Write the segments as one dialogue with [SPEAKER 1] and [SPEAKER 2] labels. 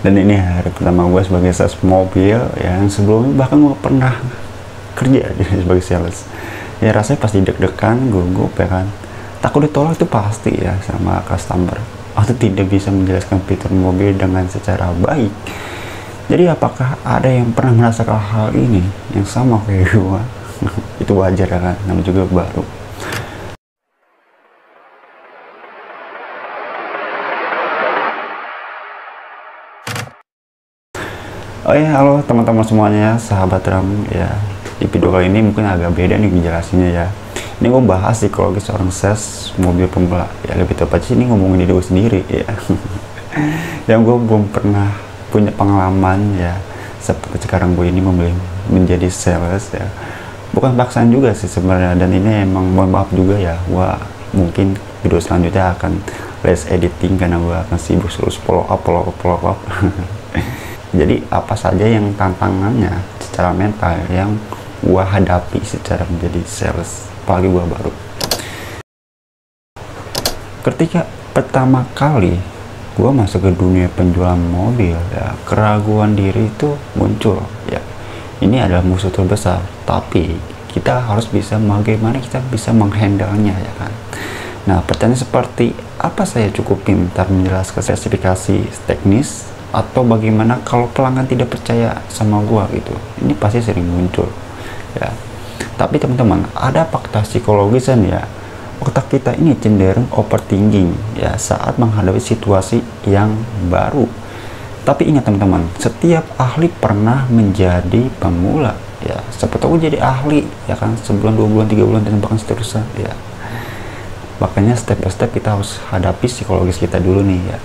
[SPEAKER 1] Dan ini hari pertama gue sebagai sales mobil yang sebelumnya bahkan gue pernah kerja sebagai sales. Ya rasanya pasti deg-degan, gugup ya kan. Takut ditolak itu pasti ya sama customer, atau tidak bisa menjelaskan fitur mobil dengan secara baik. Jadi apakah ada yang pernah merasakan hal ini yang sama kayak gue? Itu wajar ya kan, namanya juga baru. Oh ya, halo teman-teman semuanya, sahabat RAM ya. Di video kali ini mungkin agak beda nih penjelasannya ya. Ini gue bahas psikologi seorang sales mobil pemula. Ya lebih tepat sih ini ngomongin diri gue sendiri ya. Yang gue belum pernah punya pengalaman ya seperti sekarang gue ini memilih menjadi sales ya. Bukan paksaan juga sih sebenarnya, dan ini emang mohon maaf juga ya. Gue mungkin video selanjutnya akan less editing karena gue akan sibuk terus follow up. Jadi apa saja yang tantangannya secara mental yang gua hadapi secara menjadi sales, apalagi gua baru. Ketika pertama kali gua masuk ke dunia penjualan mobil ya, keraguan diri itu muncul ya. Ini adalah musuh terbesar, tapi kita harus bisa bagaimana kita bisa menghandle-nya ya kan. Nah, pertanyaan seperti apa saya cukup pintar menjelaskan spesifikasi teknis, atau bagaimana kalau pelanggan tidak percaya sama gua gitu. Ini pasti sering muncul ya. Tapi teman-teman, ada fakta psikologisan ya. Otak kita ini cenderung overthinking ya saat menghadapi situasi yang baru. Tapi ingat teman-teman, setiap ahli pernah menjadi pemula ya. Siapa tahu jadi ahli ya kan, sebulan, 2 bulan, 3 bulan dan bahkan seterusnya ya. Makanya step by step kita harus hadapi psikologis kita dulu nih ya.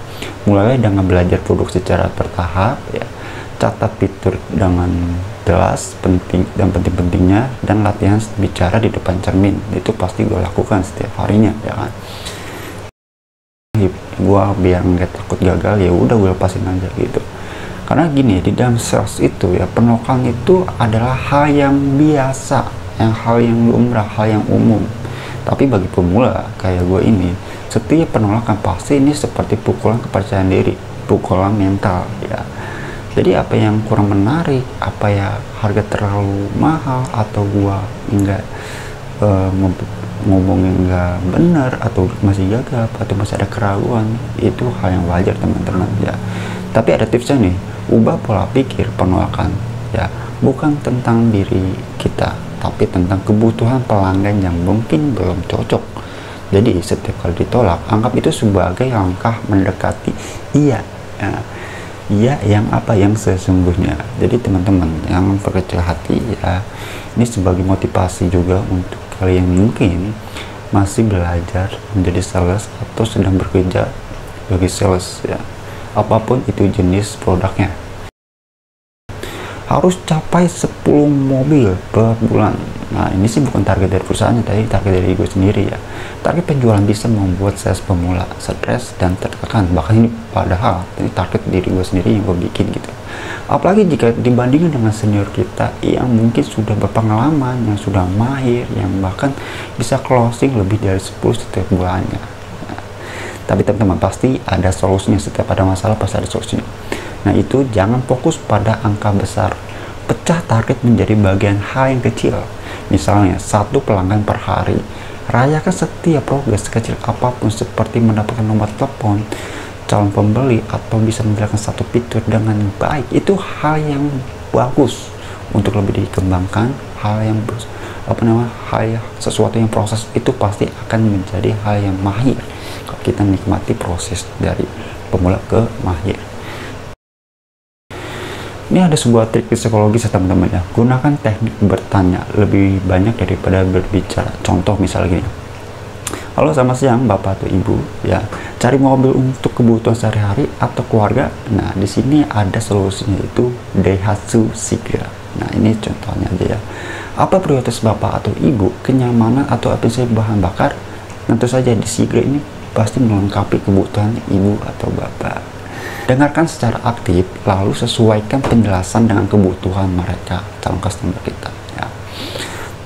[SPEAKER 1] Mulai dengan belajar produk secara bertahap ya. Catat fitur dengan jelas, penting dan penting-pentingnya, dan latihan bicara di depan cermin. Itu pasti gue lakukan setiap harinya ya kan. Gue biar nggak takut gagal ya udah gue lepasin aja gitu. Karena gini, di dalam sales itu ya, penolakan itu adalah hal yang biasa, hal yang lumrah, hal yang umum. Tapi bagi pemula kayak gue ini, setiap penolakan pasti ini seperti pukulan kepercayaan diri, pukulan mental ya. Jadi apa yang kurang menarik, apa ya harga terlalu mahal, atau gua enggak ngomongnya enggak benar, atau masih gagap, atau masih ada keraguan, itu hal yang wajar teman-teman ya. Tapi ada tipsnya nih, ubah pola pikir penolakan ya, bukan tentang diri kita, tapi tentang kebutuhan pelanggan yang mungkin belum cocok. Jadi setiap kali ditolak, anggap itu sebagai langkah mendekati iya ya, iya yang apa yang sesungguhnya. Jadi teman-teman yang berkecil hati ya, ini sebagai motivasi juga untuk kalian yang mungkin masih belajar menjadi sales atau sedang bekerja sebagai sales ya, apapun itu jenis produknya. Harus capai 10 mobil per bulan. Nah, ini sih bukan target dari perusahaannya, tapi target dari gue sendiri ya. Target penjualan bisa membuat sales pemula stres dan tertekan. Bahkan ini padahal ini target diri gue sendiri yang gue bikin gitu. Apalagi jika dibandingkan dengan senior kita yang mungkin sudah berpengalaman, yang sudah mahir, yang bahkan bisa closing lebih dari 10 setiap bulannya. Nah, tapi teman-teman, pasti ada solusinya. Setiap ada masalah pasti ada solusinya. Nah, itu jangan fokus pada angka besar. Pecah target menjadi bagian hal yang kecil. Misalnya, 1 pelanggan per hari. Rayakan setiap progres kecil apapun, seperti mendapatkan nomor telepon calon pembeli atau bisa menjalankan 1 fitur dengan baik. Itu hal yang bagus untuk lebih dikembangkan. Hal yang sesuatu yang proses itu pasti akan menjadi hal yang mahir kalau kita menikmati proses dari pemula ke mahir. Ini ada sebuah trik psikologis ya teman-teman ya. Gunakan teknik bertanya lebih banyak daripada berbicara. Contoh misalnya gini. Halo, selamat siang Bapak atau Ibu ya. Cari mobil untuk kebutuhan sehari-hari atau keluarga. Nah, di sini ada solusinya, itu Daihatsu Sigra. Nah, ini contohnya aja ya. Apa prioritas Bapak atau Ibu? Kenyamanan atau efisiensi bahan bakar? Tentu saja di Sigra ini pasti melengkapi kebutuhan Ibu atau Bapak. Dengarkan secara aktif, lalu sesuaikan penjelasan dengan kebutuhan mereka, calon customer kita ya.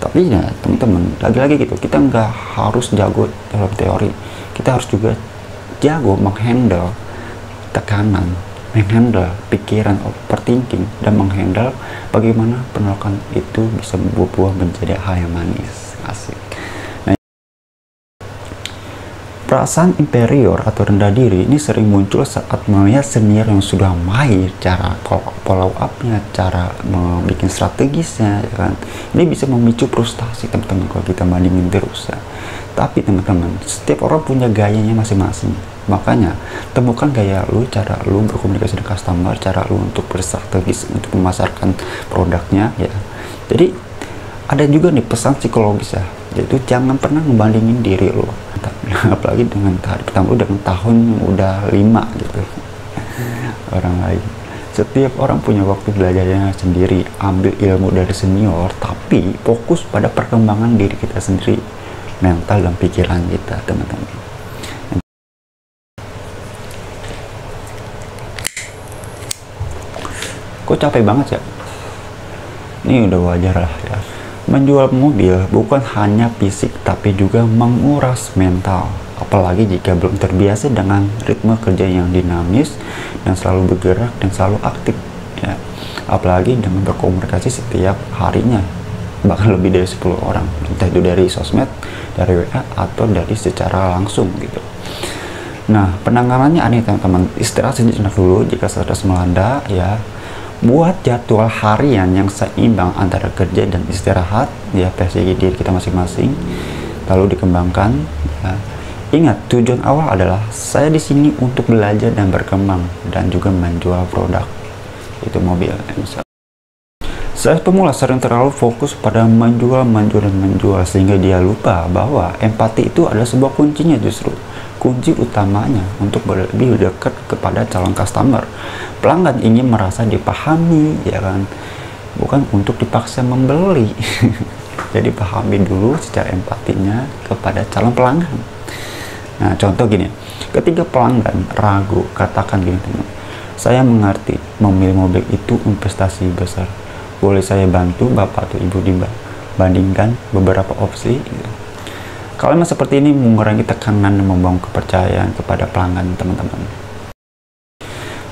[SPEAKER 1] Tapi ya teman-teman, lagi-lagi gitu, kita nggak harus jago dalam teori, kita harus juga jago menghandle tekanan menghandle pikiran, overthinking, dan menghandle bagaimana penolakan itu bisa berbuah menjadi hal yang manis. Asik. Nah, perasaan inferior atau rendah diri ini sering muncul saat melihat senior yang sudah mahir cara follow up-nya, cara membuat strategisnya, ya kan. Ini bisa memicu frustasi teman-teman kalau kita bandingin terus ya. Tapi teman-teman, setiap orang punya gayanya masing-masing. Makanya temukan gaya lu, cara lu berkomunikasi dengan customer, cara lu untuk berstrategis untuk memasarkan produknya ya. Jadi ada juga nih pesan psikologis ya, yaitu jangan pernah ngebandingin diri lu, apalagi dengan hari pertama lu dengan tahun udah 5 gitu orang lain. Setiap orang punya waktu belajarnya sendiri. Ambil ilmu dari senior, tapi fokus pada perkembangan diri kita sendiri, mental dan pikiran kita, teman-teman. Kok capek banget ya? Ini udah wajar lah ya. Menjual mobil bukan hanya fisik tapi juga menguras mental, apalagi jika belum terbiasa dengan ritme kerja yang dinamis dan selalu bergerak dan selalu aktif ya. Apalagi dengan berkomunikasi setiap harinya, bahkan lebih dari 10 orang, entah itu dari sosmed, dari WA, atau dari secara langsung gitu. Nah, penanganannya aneh teman-teman. Istirahat sejenak dulu jika stres melanda ya. Buat jadwal harian yang seimbang antara kerja dan istirahat ya, versi diri kita masing-masing, lalu dikembangkan ya. Ingat, tujuan awal adalah saya di sini untuk belajar dan berkembang dan juga menjual produk itu mobil misalnya. Saya pemula sering terlalu fokus pada menjual sehingga dia lupa bahwa empati itu adalah sebuah kuncinya, justru kunci utamanya untuk lebih dekat kepada calon customer. Pelanggan ingin merasa dipahami ya kan, bukan untuk dipaksa membeli. Jadi pahami dulu secara empatinya kepada calon pelanggan. Nah, contoh gini, ketika pelanggan ragu, katakan gini teman, saya mengerti memilih mobil itu investasi besar. Boleh saya bantu Bapak atau Ibu dibandingkan beberapa opsi? Kalimat seperti ini mengurangi tekanan dan membangun kepercayaan kepada pelanggan, teman-teman.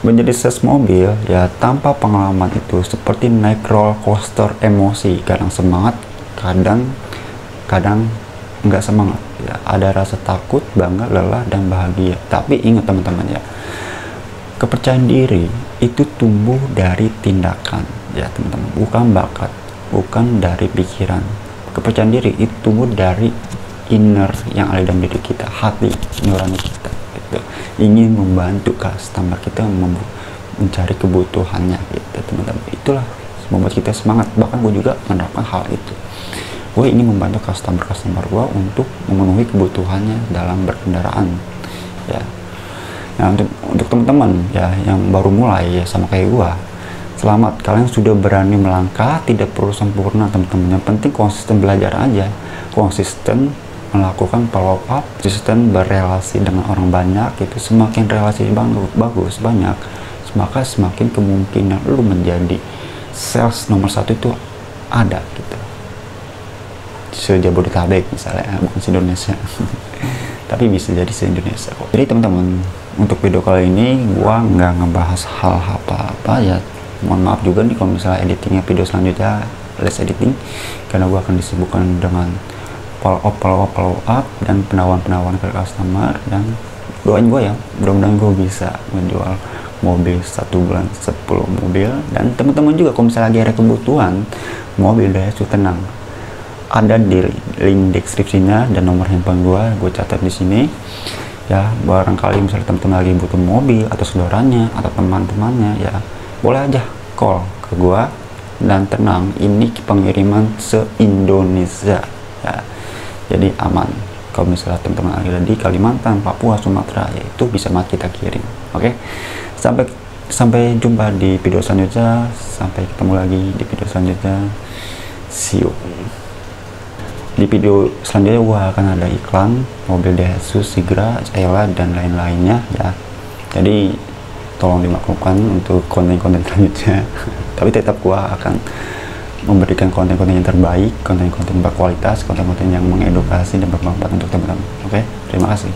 [SPEAKER 1] Menjadi sales mobil ya tanpa pengalaman itu seperti naik roller coaster emosi, kadang semangat, kadang nggak semangat ya. Ada rasa takut, bangga, lelah, dan bahagia. Tapi ingat teman-teman ya, kepercayaan diri itu tumbuh dari tindakan ya teman-teman, bukan bakat, bukan dari pikiran. Kepercayaan diri itu tumbuh dari inner yang ada dalam diri kita, hati nurani kita gitu. Ingin membantu customer kita mencari kebutuhannya gitu teman-teman. Itulah membuat kita semangat. Bahkan gue juga menerapkan hal itu. Gue ingin membantu customer gue untuk memenuhi kebutuhannya dalam berkendaraan ya. Nah, untuk teman-teman ya yang baru mulai ya sama kayak gue, selamat, kalian sudah berani melangkah. Tidak perlu sempurna teman-teman, yang penting konsisten belajar aja, konsisten melakukan follow up, konsisten berrelasi dengan orang banyak. Itu semakin relasi bagus banyak, maka semakin kemungkinan lu menjadi sales nomor 1 itu ada gitu. Se-Jabodetabek misalnya, bukan se-Indonesia. Tapi bisa jadi se-Indonesia kok. Jadi teman-teman, untuk video kali ini gua nggak ngebahas hal apa-apa ya. Mohon maaf juga nih kalau misalnya editingnya video selanjutnya less editing, karena gua akan disibukkan dengan follow up dan penawaran ke customer. Dan doain gua ya, mudah-mudahan gua bisa menjual mobil 1 bulan 10 mobil. Dan teman-teman juga kalau misalnya lagi ada kebutuhan mobil Daihatsu, tenang, ada di link deskripsinya dan nomor handphone gue catat di sini ya. Barangkali misalnya teman-teman lagi butuh mobil atau saudaranya atau teman-temannya ya, boleh aja call ke gue. Dan tenang, ini pengiriman se-Indonesia ya, jadi aman. Kalau misalnya teman-teman lagi di Kalimantan, Papua, Sumatera ya, itu bisa banget kita kirim. Oke, sampai jumpa di video selanjutnya. Sampai ketemu lagi di video selanjutnya. See you. Di video selanjutnya gua akan ada iklan mobil Daihatsu Sigra, Ayla, dan lain-lainnya ya. Jadi tolong dimaklumkan untuk konten-konten selanjutnya. Tapi tetap gua akan memberikan konten-konten yang terbaik, konten-konten berkualitas, konten-konten yang mengedukasi dan bermanfaat untuk teman-teman. Oke, terima kasih.